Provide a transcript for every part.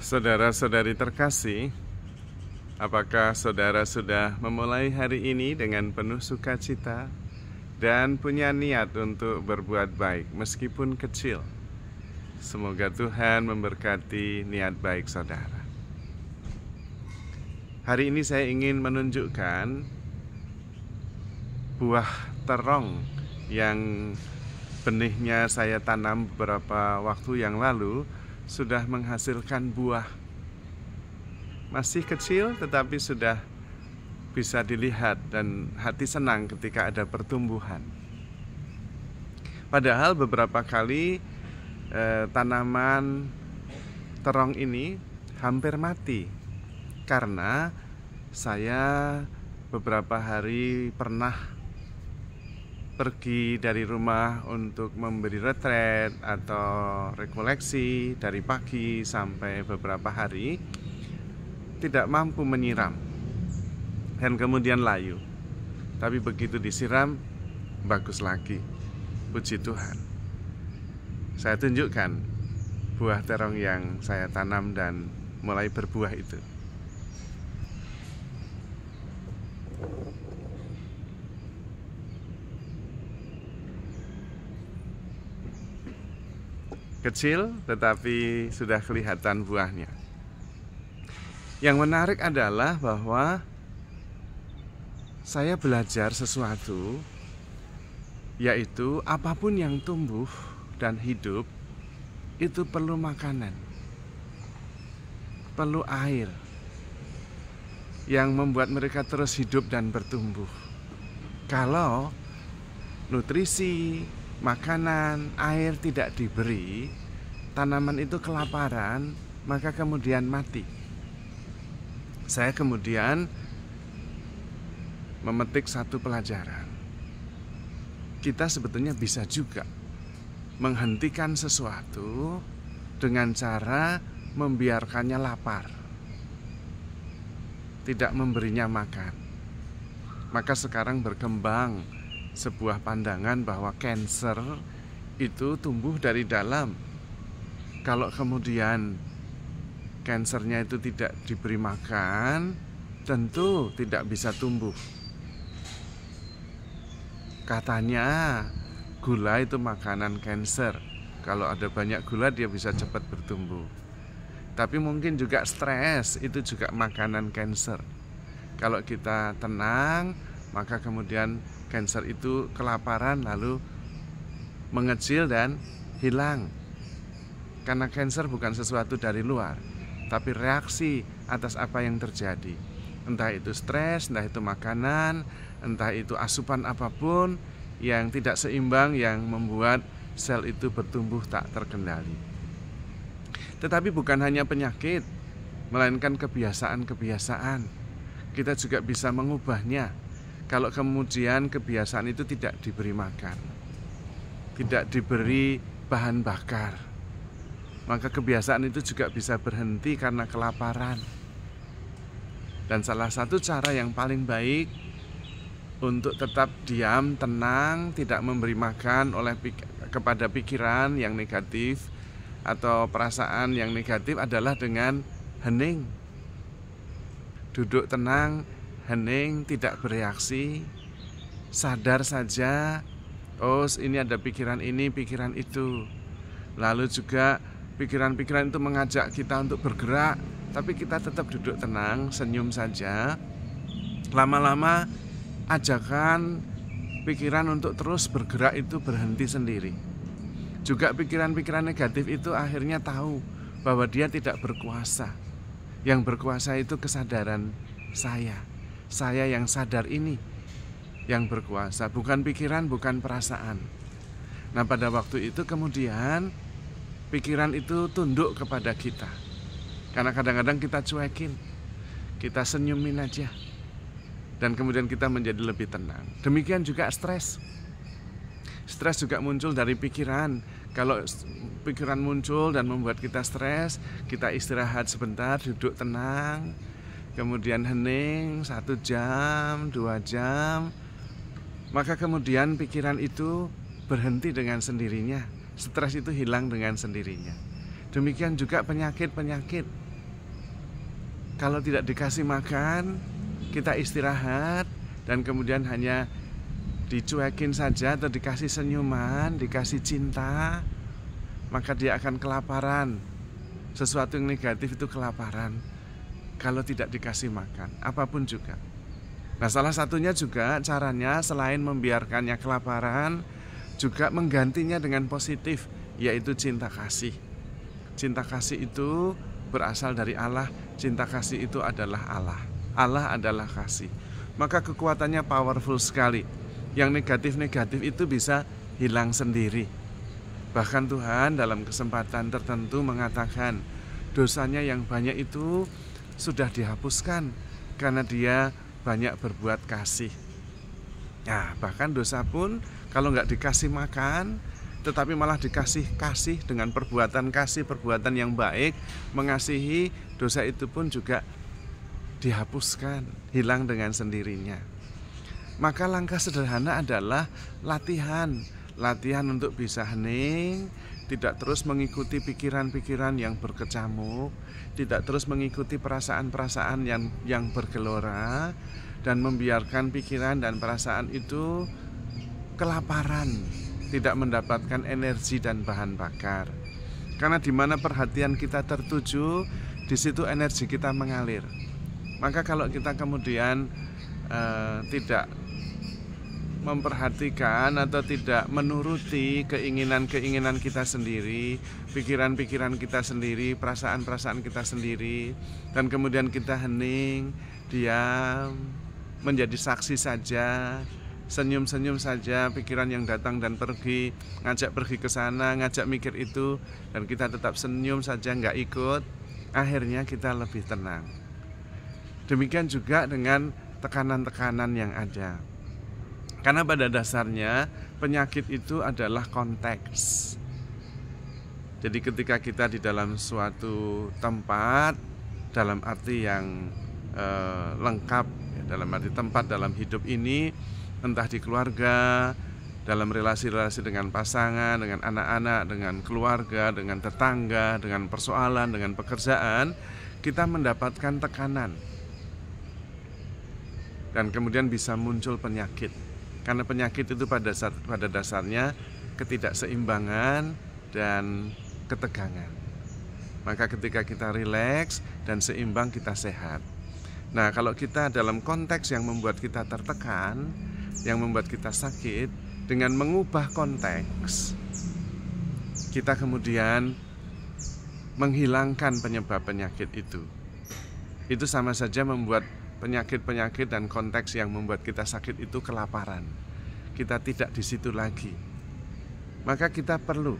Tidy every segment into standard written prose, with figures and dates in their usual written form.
Saudara-saudari terkasih, apakah saudara sudah memulai hari ini dengan penuh sukacita dan punya niat untuk berbuat baik meskipun kecil? Semoga Tuhan memberkati niat baik saudara. Hari ini saya ingin menunjukkan buah terong yang benihnya saya tanam beberapa waktu yang lalu sudah menghasilkan buah. Masih kecil tetapi sudah bisa dilihat dan hati senang ketika ada pertumbuhan. Padahal beberapa kali tanaman terong ini hampir mati karena saya beberapa hari pernah pergi dari rumah untuk memberi retret atau rekoleksi dari pagi sampai beberapa hari, tidak mampu menyiram dan kemudian layu. Tapi begitu disiram, bagus lagi. Puji Tuhan. Saya tunjukkan buah terong yang saya tanam dan mulai berbuah itu. Kecil tetapi sudah kelihatan buahnya. Yang menarik adalah bahwa saya belajar sesuatu, yaitu apapun yang tumbuh dan hidup itu perlu makanan, perlu air yang membuat mereka terus hidup dan bertumbuh. Kalau nutrisi, makanan, air tidak diberi, tanaman itu kelaparan, maka kemudian mati. Saya kemudian memetik satu pelajaran. Kita sebetulnya bisa juga menghentikan sesuatu dengan cara membiarkannya lapar, tidak memberinya makan. Maka sekarang berkembang sebuah pandangan bahwa kanker itu tumbuh dari dalam. Kalau kemudian kankernya itu tidak diberi makan, tentu tidak bisa tumbuh. Katanya gula itu makanan kanker. Kalau ada banyak gula dia bisa cepat bertumbuh. Tapi mungkin juga stres itu juga makanan kanker. Kalau kita tenang, maka kemudian kanker itu kelaparan lalu mengecil dan hilang. Karena kanker bukan sesuatu dari luar, tapi reaksi atas apa yang terjadi. Entah itu stres, entah itu makanan, entah itu asupan apapun yang tidak seimbang yang membuat sel itu bertumbuh tak terkendali. Tetapi bukan hanya penyakit, melainkan kebiasaan-kebiasaan. Kita juga bisa mengubahnya. Kalau kemudian kebiasaan itu tidak diberi makan, tidak diberi bahan bakar, maka kebiasaan itu juga bisa berhenti karena kelaparan. Dan salah satu cara yang paling baik untuk tetap diam, tenang, tidak memberi makan kepada pikiran yang negatif atau perasaan yang negatif adalah dengan hening. Duduk tenang, hening, tidak bereaksi, sadar saja, oh ini ada pikiran ini, pikiran itu. Lalu juga pikiran-pikiran itu mengajak kita untuk bergerak, tapi kita tetap duduk tenang, senyum saja. Lama-lama ajakan pikiran untuk terus bergerak itu berhenti sendiri. Juga pikiran-pikiran negatif itu akhirnya tahu bahwa dia tidak berkuasa. Yang berkuasa itu kesadaran saya yang sadar ini yang berkuasa, bukan pikiran, bukan perasaan. Nah, pada waktu itu kemudian pikiran itu tunduk kepada kita. Karena kadang-kadang kita cuekin, kita senyumin aja, dan kemudian kita menjadi lebih tenang. Demikian juga stres. Stres juga muncul dari pikiran. Kalau pikiran muncul dan membuat kita stres, kita istirahat sebentar, duduk tenang, kemudian hening 1 jam, 2 jam, maka kemudian pikiran itu berhenti dengan sendirinya. Stres itu hilang dengan sendirinya. Demikian juga penyakit-penyakit. Kalau tidak dikasih makan, kita istirahat dan kemudian hanya dicuekin saja atau dikasih senyuman, dikasih cinta, maka dia akan kelaparan. Sesuatu yang negatif itu kelaparan kalau tidak dikasih makan, apapun juga. Nah, salah satunya juga caranya selain membiarkannya kelaparan, juga menggantinya dengan positif, yaitu cinta kasih. Cinta kasih itu berasal dari Allah. Cinta kasih itu adalah Allah. Allah adalah kasih. Maka kekuatannya powerful sekali. Yang negatif-negatif itu bisa hilang sendiri. Bahkan Tuhan dalam kesempatan tertentu mengatakan dosanya yang banyak itu sudah dihapuskan karena dia banyak berbuat kasih. Nah, bahkan dosa pun kalau nggak dikasih makan, tetapi malah dikasih kasih dengan perbuatan kasih, perbuatan yang baik, mengasihi, dosa itu pun juga dihapuskan, hilang dengan sendirinya. Maka langkah sederhana adalah latihan untuk bisa hening, tidak terus mengikuti pikiran-pikiran yang berkecamuk, tidak terus mengikuti perasaan-perasaan yang bergelora, dan membiarkan pikiran dan perasaan itu kelaparan, tidak mendapatkan energi dan bahan bakar. Karena di mana perhatian kita tertuju, di situ energi kita mengalir. Maka kalau kita kemudian tidak memperhatikan atau tidak menuruti keinginan-keinginan kita sendiri, pikiran-pikiran kita sendiri, perasaan-perasaan kita sendiri, dan kemudian kita hening, diam, menjadi saksi saja, senyum-senyum saja, pikiran yang datang dan pergi, ngajak pergi ke sana, ngajak mikir itu, dan kita tetap senyum saja, nggak ikut, akhirnya kita lebih tenang. Demikian juga dengan tekanan-tekanan yang ada. Karena pada dasarnya penyakit itu adalah konteks. Jadi ketika kita di dalam suatu tempat, dalam arti yang lengkap, dalam arti tempat dalam hidup ini, entah di keluarga, dalam relasi-relasi dengan pasangan, dengan anak-anak, dengan keluarga, dengan tetangga, dengan persoalan, dengan pekerjaan, kita mendapatkan tekanan. Dan kemudian bisa muncul penyakit. Karena penyakit itu pada dasarnya ketidakseimbangan dan ketegangan. Maka ketika kita rileks dan seimbang, kita sehat. Nah, kalau kita dalam konteks yang membuat kita tertekan, yang membuat kita sakit, dengan mengubah konteks, kita kemudian menghilangkan penyebab penyakit itu. Itu sama saja membuat penyakit-penyakit dan konteks yang membuat kita sakit itu kelaparan. Kita tidak di situ lagi. Maka kita perlu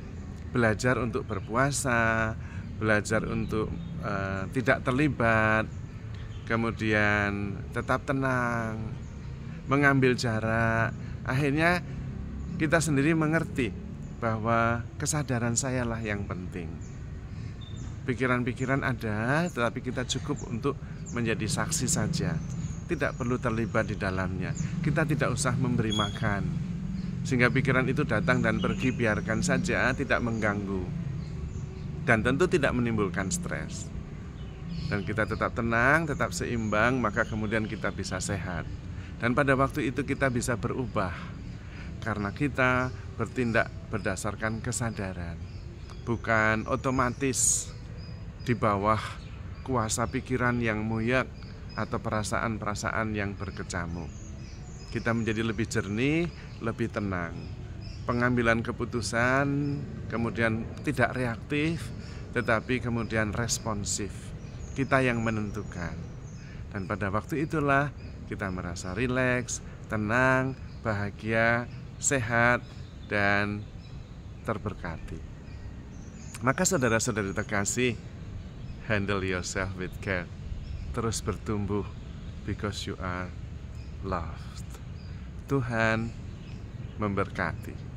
belajar untuk berpuasa, belajar untuk tidak terlibat, kemudian tetap tenang, mengambil jarak. Akhirnya kita sendiri mengerti bahwa kesadaran sayalah yang penting. Pikiran-pikiran ada, tetapi kita cukup untuk menjadi saksi saja, tidak perlu terlibat di dalamnya. Kita tidak usah memberi makan, sehingga pikiran itu datang dan pergi, biarkan saja, tidak mengganggu, dan tentu tidak menimbulkan stres. Dan kita tetap tenang, tetap seimbang, maka kemudian kita bisa sehat. Dan pada waktu itu kita bisa berubah, karena kita bertindak berdasarkan kesadaran, bukan otomatis di bawah kuasa pikiran yang muyak atau perasaan-perasaan yang berkecamuk. Kita menjadi lebih jernih, lebih tenang. Pengambilan keputusan kemudian tidak reaktif, tetapi kemudian responsif. Kita yang menentukan. Dan pada waktu itulah kita merasa rileks, tenang, bahagia, sehat, dan terberkati. Maka saudara-saudari terkasih, handle yourself with care. Terus bertumbuh because you are loved. Tuhan memberkati.